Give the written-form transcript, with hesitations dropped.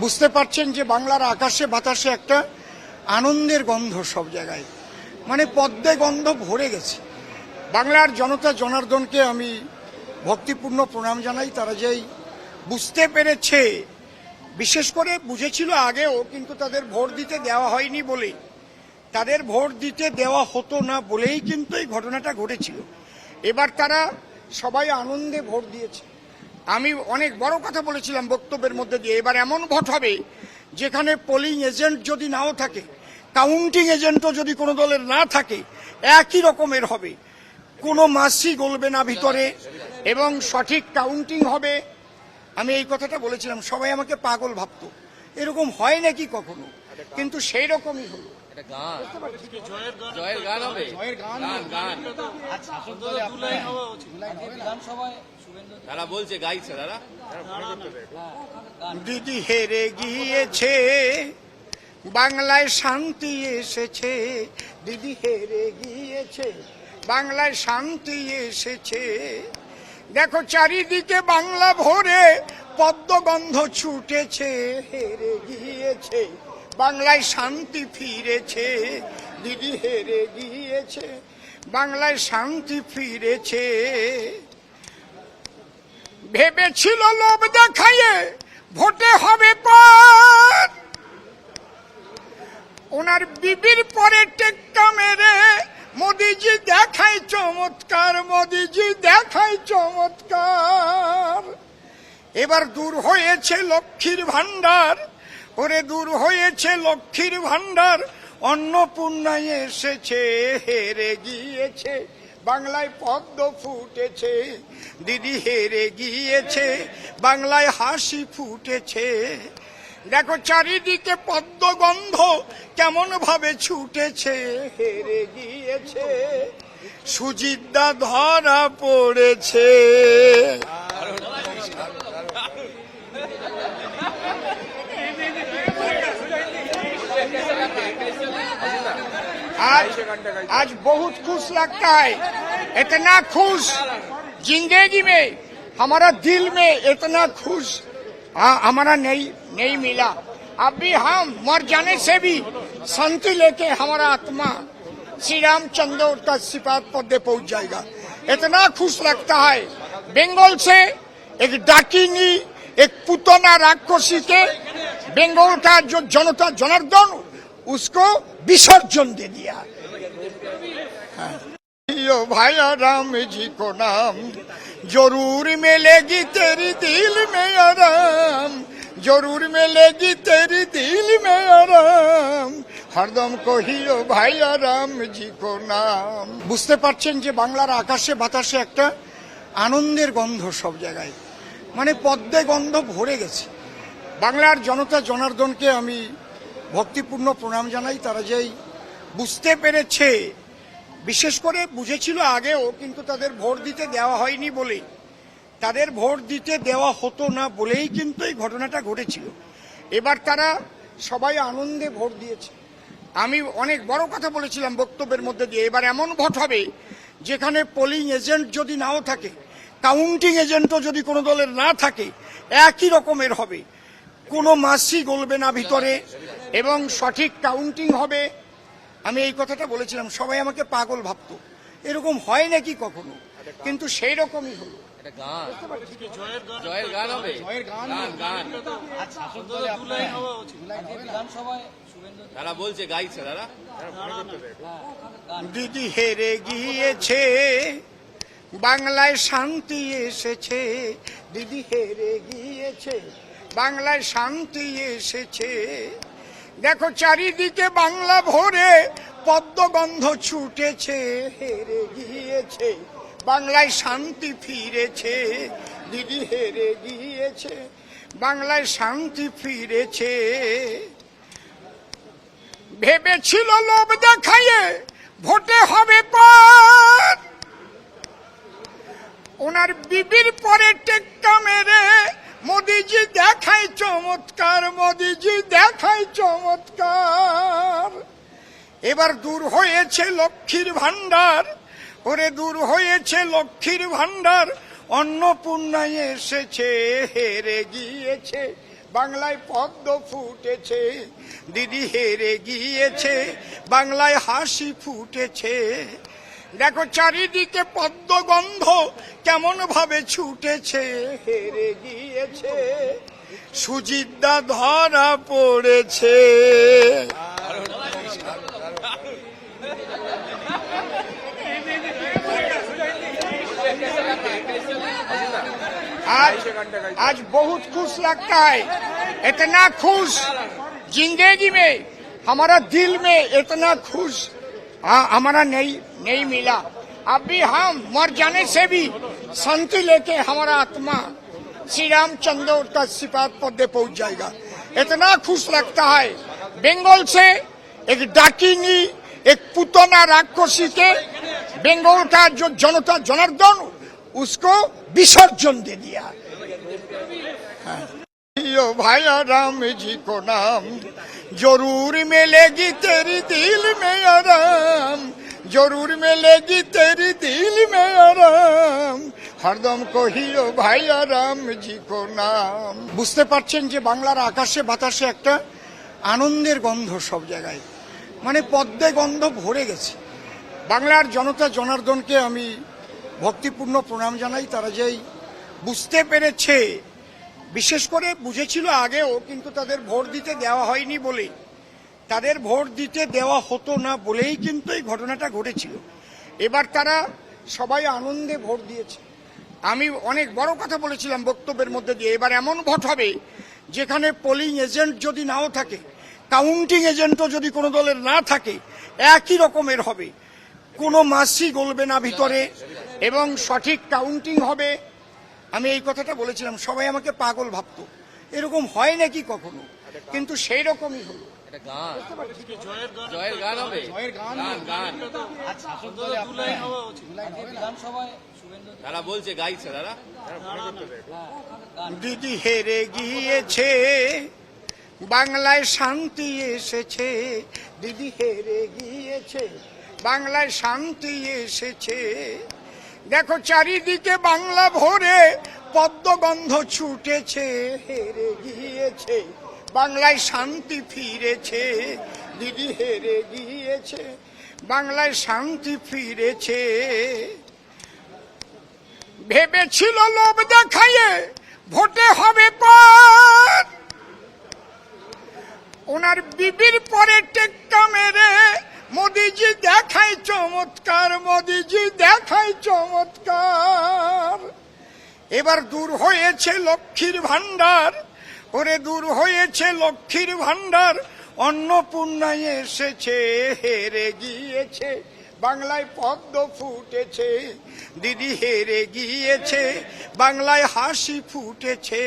বুঝতে পারছেন যে বাংলার আকাশে বাতাসে একটা আনন্দের গন্ধ সব জায়গায়, মানে পদ্মে গন্ধ ভরে গেছে। বাংলার জনতা জনার্দনকে আমি ভক্তিপূর্ণ প্রণাম জানাই। তারা যেই বুঝতে পেরেছে, বিশেষ করে বুঝেছিল আগেও, কিন্তু তাদের ভোট দিতে দেওয়া হয়নি বলেই, তাদের ভোট দিতে দেওয়া হতো না বলেই কিন্তু এই ঘটনাটা ঘটেছিল। এবার তারা সবাই আনন্দে ভোট দিয়েছে। আমি অনেক বড় কথা বলেছিলাম বক্তব্যের মধ্যে দিয়ে, এবার এমন ভোট হবে যেখানে পোলিং এজেন্ট যদি নাও থাকে, কাউন্টিং এজেন্টও যদি কোনো দলের না থাকে, একই রকমের হবে, কোনো মাসি গলবে না ভিতরে এবং সঠিক কাউন্টিং হবে। আমি এই কথাটা বলেছিলাম, সবাই আমাকে পাগল ভাবতো, এরকম হয় নাকি কখনো, কিন্তু সেই রকমই হলো। দিদি হেরে গিয়েছে, বাংলায় শান্তি এসেছে। দিদি হেরে গিয়েছে, বাংলায় শান্তি এসেছে। দেখো চারিদিকে বাংলা ভরে পদ্মগন্ধ ছুটেছে। হেরে গিয়েছে, বাংলায় শান্তি ফিরেছে। দিদি হেরে গিয়েছে, বাংলায় শান্তি ফিরেছে। ভেবেছিল লোভ দেখাইয়ে ভোটে হবে পার, ওনার বিবির পরে টেক্কা মেরে মোদিজি দেখায় চমৎকার। মোদিজি দেখায় চমৎকার। এবার দূর হয়েছে লক্ষ্মীর ভান্ডার, ওরে দূর হয়েছে লক্ষ্মীর ভান্ডার। অন্নপূর্ণায় এসেছে। হেরে গিয়েছে, বাংলায় পদ্ম ফুটেছে। দিদি হেরে গিয়েছে, বাংলায় হাসি ফুটেছে। দেখো চারিদিকে পদ্মগন্ধ কেমন ভাবে ছুটেছে। হেরে গিয়েছে, সুজিতদা ধরা পড়েছে। आज बहुत खुश लगता है, इतना खुश जिंदगी में, हमारा दिल में इतना खुश हमारा नहीं मिला। अभी हम मर जाने से भी शांति लेके हमारा आत्मा श्री रामचंद्र का सिपात पद पहुंच जाएगा। इतना खुश लगता है। बंगाल से एक डाकिनी, एक पुतना राक्षसी के बंगाल का जो जनता जनार्दन, उसको विसर्जन दे दिया। भाया राम जी को नाम जरूर मिलेगी तेरी दिल में आराम। जरूर मिलेगी तेरी दिल में आराम। हरदम कहियो भाया राम जी को नाम। বুঝতে পারছেন যে বাংলার আকাশে বাতাসে একটা আনন্দের গন্ধ সব জায়গায়, মানে পদ্মে গন্ধ ভরে গেছে। বাংলার জনতা জনার্দনকে আমি ভক্তিপূর্ণ প্রণাম জানাই। তারা যেই বুঝতে পেরেছে, বিশেষ করে বুঝেছিল আগেও, কিন্তু তাদের ভোট দিতে দেওয়া হয়নি বলেই, তাদের ভোট দিতে দেওয়া হতো না বলেই কিন্তু এই ঘটনাটা ঘটেছিল। এবার তারা সবাই আনন্দে ভোট দিয়েছে। আমি অনেক বড় কথা বলেছিলাম বক্তব্যের মধ্যে দিয়ে, এবার এমন ভোট হবে যেখানে পোলিং এজেন্ট যদি নাও থাকে, কাউন্টিং এজেন্টও যদি কোনো দলের না থাকে, একই রকমের হবে, কোনো মাসি গলবে না ভিতরে এবং সঠিক কাউন্টিং হবে। আমি এই কথাটা বলেছিলাম, সবাই আমাকে পাগল ভাবতো, এরকম হয় নাকি কখনো, কিন্তু সেই রকমই হলো। দিদি হেরে গিয়েছে, বাংলায় শান্তি এসেছে। দিদি হেরে গিয়েছে, বাংলায় শান্তি এসেছে। দেখো চারিদিকে বাংলা ভরে পদ্মগন্ধ ছুটেছে। হেরে গিয়েছে, বাংলায় শান্তি ফিরেছে। দিদি হেরে গিয়েছে, বাংলায় শান্তি ফিরেছে। ভেবেছিল লোভ দেখাইয়ে ভোটে হবে পার, ওনার বিবির পরে টেক্কা মেরে মোদিজি দেখায় চমৎকার। মোদিজি দেখায় চমৎকার। এবার দূর হয়েছে লক্ষ্মীর ভান্ডার, ওরে দূর হয়েছে লক্ষ্মীর ভান্ডার। অন্নপূর্ণায় এসেছে। হেরে গিয়েছে, বাংলায় পদ্ম ফুটেছে, দিদি হেরে গিয়েছে, বাংলায় হাসি ফুটেছে। দেখো চারিদিকে পদ্ম গন্ধ কেমন ভাবে ছুটেছে, হেরে গিয়েছে, সুজিতদা ধরা পড়েছে। आज बहुत खुश लगता है, इतना खुश जिंदगी में, हमारा दिल में इतना खुश हमारा नहीं मिला। अब भी हम मर जाने से भी शांति लेके हमारा आत्मा श्री रामचंद्र का सिफात पद पहुंच जाएगा। इतना खुश लगता है। बंगाल से एक डाकिनी, एक पुतना राक्षसी के बंगाल का जो जनता जनार्दन उसको विसर्जन दे दिया। भाया राम जी को नाम जरूर मिलेगी तेरी दिल में आराम, जरूर मिलेगी तेरी दिल में आराम, हरदम कहियो भाया राम जी को नाम। বুঝতে পারছেন যে বাংলার আকাশে বাতাসে একটা আনন্দের গন্ধ সব জায়গায়, মানে পদ্মে গন্ধ ভরে গেছে। বাংলার জনতা জনার্দনকে আমি ভক্তিপূর্ণ প্রণাম জানাই। তারা যেই বুঝতে পেরেছে, বিশেষ করে বুঝেছিল আগেও, কিন্তু তাদের ভোট দিতে দেওয়া হয়নি বলে, তাদের ভোট দিতে দেওয়া হতো না বলেই কিন্তু এই ঘটনাটা ঘটেছিল। এবার তারা সবাই আনন্দে ভোট দিয়েছে। আমি অনেক বড় কথা বলেছিলাম বক্তব্যের মধ্যে দিয়ে, এবার এমন ভোট হবে যেখানে পোলিং এজেন্ট যদি নাও থাকে, কাউন্টিং এজেন্টও যদি কোনো দলের না থাকে, একই রকমের হবে, কোনো মাসি গলবে না ভিতরে, এবং সঠিক কাউন্টিং হবে। আমি এই কথাটা বলেছিলাম, সবাই আমাকে পাগল ভাবতো, এরকম হয় নাকি কখনো, কিন্তু সেই রকমই হলো। দিদি হেরে গিয়েছে, বাংলায় শান্তি এসেছে, দিদি হেরে গিয়েছে, বাংলায় শান্তি এসেছে। দেখো চারিদিকে বাংলা ভরে পদ্মগন্ধ ছুটেছে, হেরে গিয়েছে, বাংলায় শান্তি ফিরেছে, দিদি হেরে গিয়েছে, বাংলায় শান্তি ফিরেছে। ভেবেছিল লোভ দেখাইয়ে ভোটে হবে পার, ওনার বিবির পরে টেক্কা মেরে মোদিজি দেখায় চমৎকার, মোদিজি দেখায় চমৎকার। এবার দূর হয়েছে লক্ষ্মীর ভান্ডার, ওরে দূর হয়েছে লক্ষ্মীর ভান্ডার, অন্নপূর্ণায় এসেছে, হেরে গিয়েছে, বাংলায় পদ্ম ফুটেছে, দিদি হেরে গিয়েছে, বাংলায় হাসি ফুটেছে।